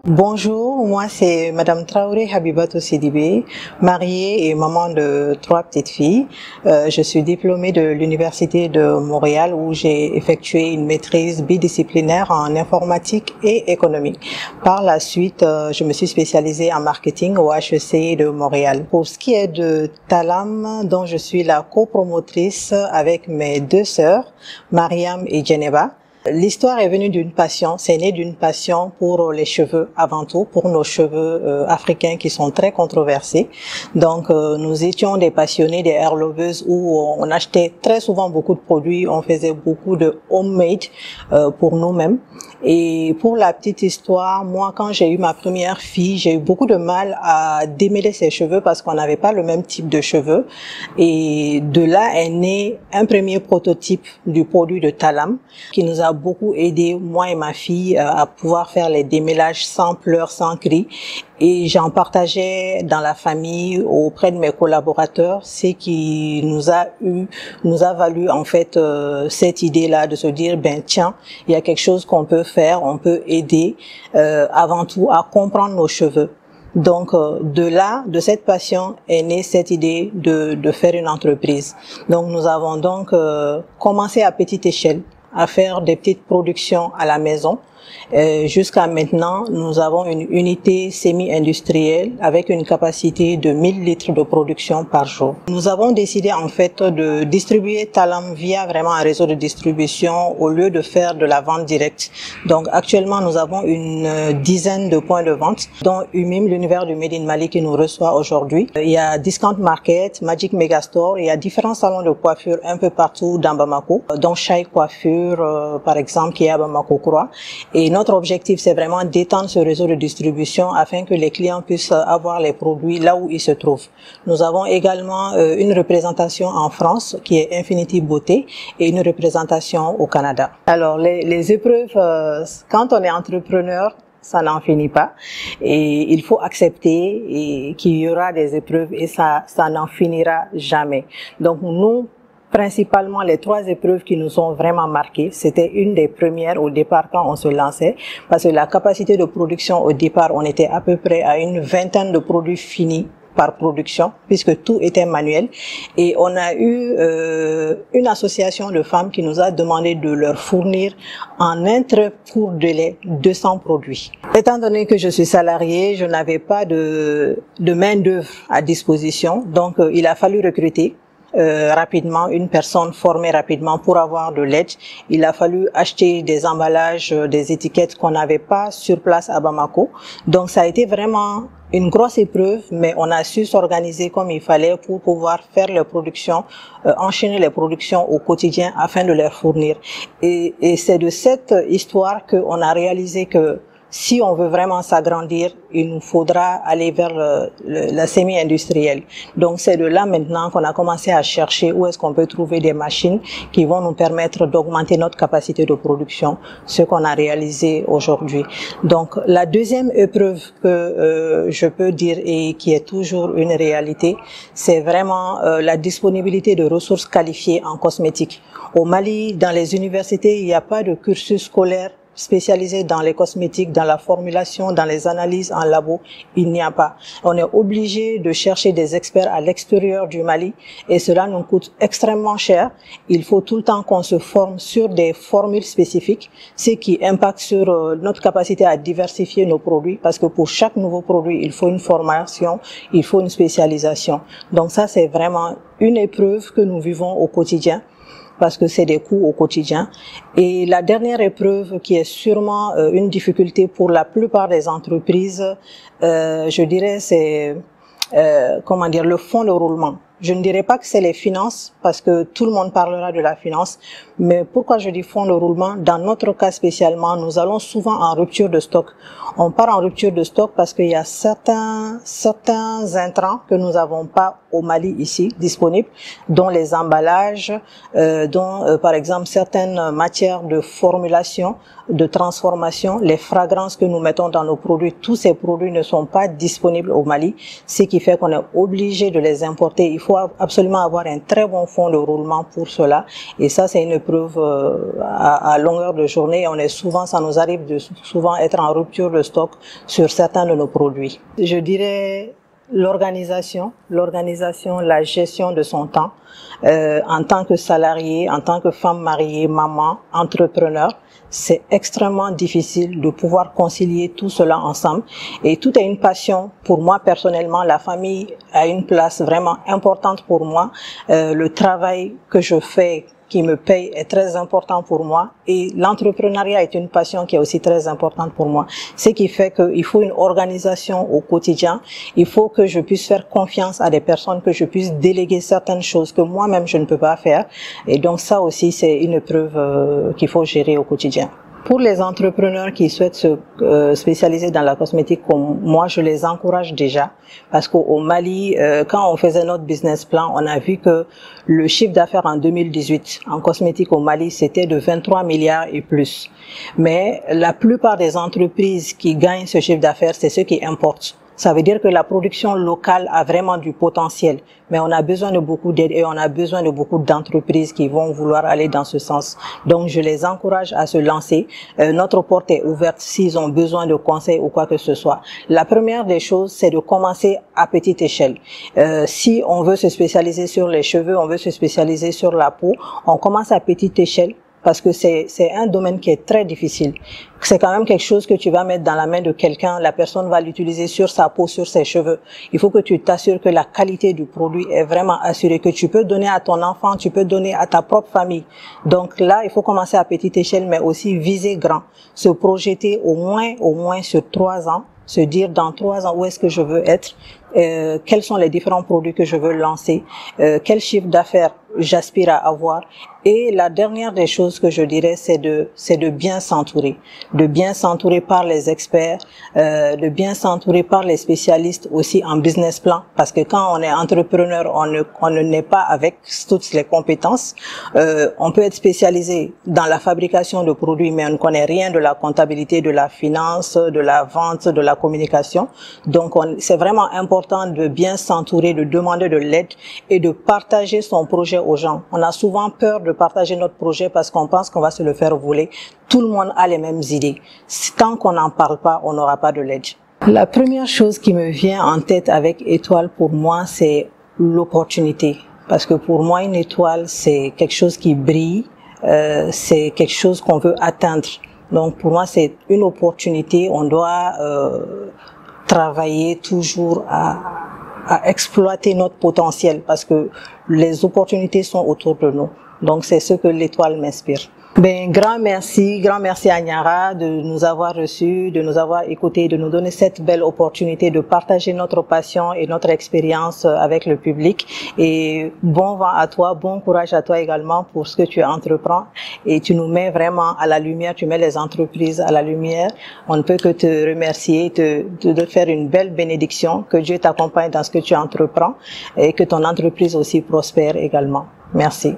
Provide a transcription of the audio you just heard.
Bonjour, moi c'est Madame Traoré Habibatou Sidibé, mariée et maman de 3 petites filles. Je suis diplômée de l'Université de Montréal où j'ai effectué une maîtrise bidisciplinaire en informatique et économie. Par la suite, je me suis spécialisée en marketing au HEC de Montréal. Pour ce qui est de Talam, dont je suis la copromotrice avec mes 2 sœurs, Mariam et Geneva. L'histoire est venue d'une passion, c'est né d'une passion pour les cheveux avant tout, pour nos cheveux africains qui sont très controversés. Donc nous étions des passionnés, des hair lovers où on achetait très souvent beaucoup de produits, on faisait beaucoup de homemade pour nous-mêmes. Et pour la petite histoire, moi quand j'ai eu ma première fille, j'ai eu beaucoup de mal à démêler ses cheveux parce qu'on n'avait pas le même type de cheveux. Et de là est né un premier prototype du produit de Talam qui nous a beaucoup aidé, moi et ma fille, à pouvoir faire les démêlages sans pleurs, sans cris. Et j'en partageais dans la famille auprès de mes collaborateurs, ce qui nous a valu en fait cette idée-là de se dire ben tiens, il y a quelque chose qu'on peut faire, on peut aider avant tout à comprendre nos cheveux. Donc de là, de cette passion est née cette idée de faire une entreprise. Donc nous avons donc commencé à petite échelle à faire des petites productions à la maison. Jusqu'à maintenant, nous avons une unité semi-industrielle avec une capacité de 1000 litres de production par jour. Nous avons décidé en fait de distribuer Talam via vraiment un réseau de distribution au lieu de faire de la vente directe. Donc actuellement, nous avons une dizaine de points de vente, dont UMIM, l'univers du Made in Mali qui nous reçoit aujourd'hui. Il y a Discount Market, Magic Megastore, il y a différents salons de coiffure un peu partout dans Bamako, dont Chai Coiffure par exemple qui est à Bamako Croix. Et notre objectif, c'est vraiment d'étendre ce réseau de distribution afin que les clients puissent avoir les produits là où ils se trouvent. Nous avons également une représentation en France qui est Infinity Beauté et une représentation au Canada. Alors, les épreuves, quand on est entrepreneur, ça n'en finit pas et il faut accepter qu'il y aura des épreuves et ça n'en finira jamais. Donc, nous, principalement, les 3 épreuves qui nous ont vraiment marquées, c'était une des premières au départ quand on se lançait, parce que la capacité de production au départ, on était à peu près à une vingtaine de produits finis par production, puisque tout était manuel. Et on a eu une association de femmes qui nous a demandé de leur fournir en un très court délai 200 produits. Étant donné que je suis salariée, je n'avais pas de main-d'œuvre à disposition, donc il a fallu recruter rapidement, une personne formée rapidement pour avoir de l'aide. Il a fallu acheter des emballages, des étiquettes qu'on n'avait pas sur place à Bamako. Donc ça a été vraiment une grosse épreuve, mais on a su s'organiser comme il fallait pour pouvoir faire les productions, enchaîner les productions au quotidien afin de les fournir. Et c'est de cette histoire qu'on a réalisé que si on veut vraiment s'agrandir, il nous faudra aller vers la semi-industrielle. Donc c'est de là maintenant qu'on a commencé à chercher où est-ce qu'on peut trouver des machines qui vont nous permettre d'augmenter notre capacité de production, ce qu'on a réalisé aujourd'hui. Donc la deuxième épreuve que je peux dire et qui est toujours une réalité, c'est vraiment la disponibilité de ressources qualifiées en cosmétique. Au Mali, dans les universités, il n'y a pas de cursus scolaire spécialisé dans les cosmétiques, dans la formulation, dans les analyses en labo, il n'y a pas. On est obligé de chercher des experts à l'extérieur du Mali et cela nous coûte extrêmement cher. Il faut tout le temps qu'on se forme sur des formules spécifiques, ce qui impacte sur notre capacité à diversifier nos produits parce que pour chaque nouveau produit, il faut une formation, il faut une spécialisation. Donc ça, c'est vraiment une épreuve que nous vivons au quotidien, parce que c'est des coûts au quotidien. Et la dernière épreuve qui est sûrement une difficulté pour la plupart des entreprises, je dirais c'est le fonds de roulement. Je ne dirais pas que c'est les finances, parce que tout le monde parlera de la finance, mais pourquoi je dis fonds de roulement? Dans notre cas spécialement, nous allons souvent en rupture de stock. On part en rupture de stock parce qu'il y a certains intrants que nous n'avons pas au Mali ici disponibles, dont les emballages, dont par exemple certaines matières de formulation, de transformation, les fragrances que nous mettons dans nos produits, tous ces produits ne sont pas disponibles au Mali, ce qui fait qu'on est obligé de les importer. Il faut faut absolument avoir un très bon fond de roulement pour cela. Et ça, c'est une preuve à longueur de journée. Ça nous arrive de souvent être en rupture de stock sur certains de nos produits. Je dirais l'organisation, la gestion de son temps. En tant que salarié, en tant que femme mariée, maman, entrepreneur, c'est extrêmement difficile de pouvoir concilier tout cela ensemble. Et tout est une passion pour moi personnellement. La famille a une place vraiment importante pour moi. Le travail que je fais, qui me paye, est très important pour moi, et l'entrepreneuriat est une passion qui est aussi très importante pour moi. Ce qui fait qu'il faut une organisation au quotidien. Il faut que je puisse faire confiance à des personnes, que je puisse déléguer certaines choses que moi-même je ne peux pas faire. Et donc ça aussi, c'est une preuve qu'il faut gérer au quotidien. Pour les entrepreneurs qui souhaitent se spécialiser dans la cosmétique comme moi, je les encourage déjà, parce qu'au Mali, quand on faisait notre business plan, on a vu que le chiffre d'affaires en 2018 en cosmétique au Mali, c'était de 23 milliards et plus. Mais la plupart des entreprises qui gagnent ce chiffre d'affaires, c'est ceux qui importent. Ça veut dire que la production locale a vraiment du potentiel, mais on a besoin de beaucoup d'aide et on a besoin de beaucoup d'entreprises qui vont vouloir aller dans ce sens. Donc, je les encourage à se lancer. Notre porte est ouverte s'ils ont besoin de conseils ou quoi que ce soit. La première des choses, c'est de commencer à petite échelle. Si on veut se spécialiser sur les cheveux, on veut se spécialiser sur la peau, on commence à petite échelle. Parce que c'est un domaine qui est très difficile. C'est quand même quelque chose que tu vas mettre dans la main de quelqu'un, la personne va l'utiliser sur sa peau, sur ses cheveux. Il faut que tu t'assures que la qualité du produit est vraiment assurée, que tu peux donner à ton enfant, tu peux donner à ta propre famille. Donc là, il faut commencer à petite échelle, mais aussi viser grand. Se projeter au moins sur 3 ans. Se dire dans 3 ans où est-ce que je veux être, quels sont les différents produits que je veux lancer, quel chiffre d'affaires j'aspire à avoir. Et la dernière des choses que je dirais, c'est de bien s'entourer, par les experts, de bien s'entourer par les spécialistes aussi en business plan, parce que quand on est entrepreneur, on ne naît pas avec toutes les compétences. On peut être spécialisé dans la fabrication de produits, mais on ne connaît rien de la comptabilité, de la finance, de la vente, de la communication. Donc c'est vraiment important de bien s'entourer, de demander de l'aide et de partager son projet aux gens. On a souvent peur de partager notre projet parce qu'on pense qu'on va se le faire voler. Tout le monde a les mêmes idées. Tant qu'on n'en parle pas, on n'aura pas de l'aide. La première chose qui me vient en tête avec Étoile pour moi, c'est l'opportunité. Parce que pour moi, une étoile, c'est quelque chose qui brille, c'est quelque chose qu'on veut atteindre. Donc pour moi, c'est une opportunité. On doit travailler toujours à exploiter notre potentiel parce que les opportunités sont autour de nous. Donc c'est ce que l'étoile m'inspire. Grand merci à Niara de nous avoir reçus, de nous avoir écoutés, de nous donner cette belle opportunité de partager notre passion et notre expérience avec le public. Et bon vent à toi, bon courage à toi également pour ce que tu entreprends. Et tu nous mets vraiment à la lumière, tu mets les entreprises à la lumière. On ne peut que te remercier, de faire une belle bénédiction, que Dieu t'accompagne dans ce que tu entreprends et que ton entreprise aussi prospère également. Merci.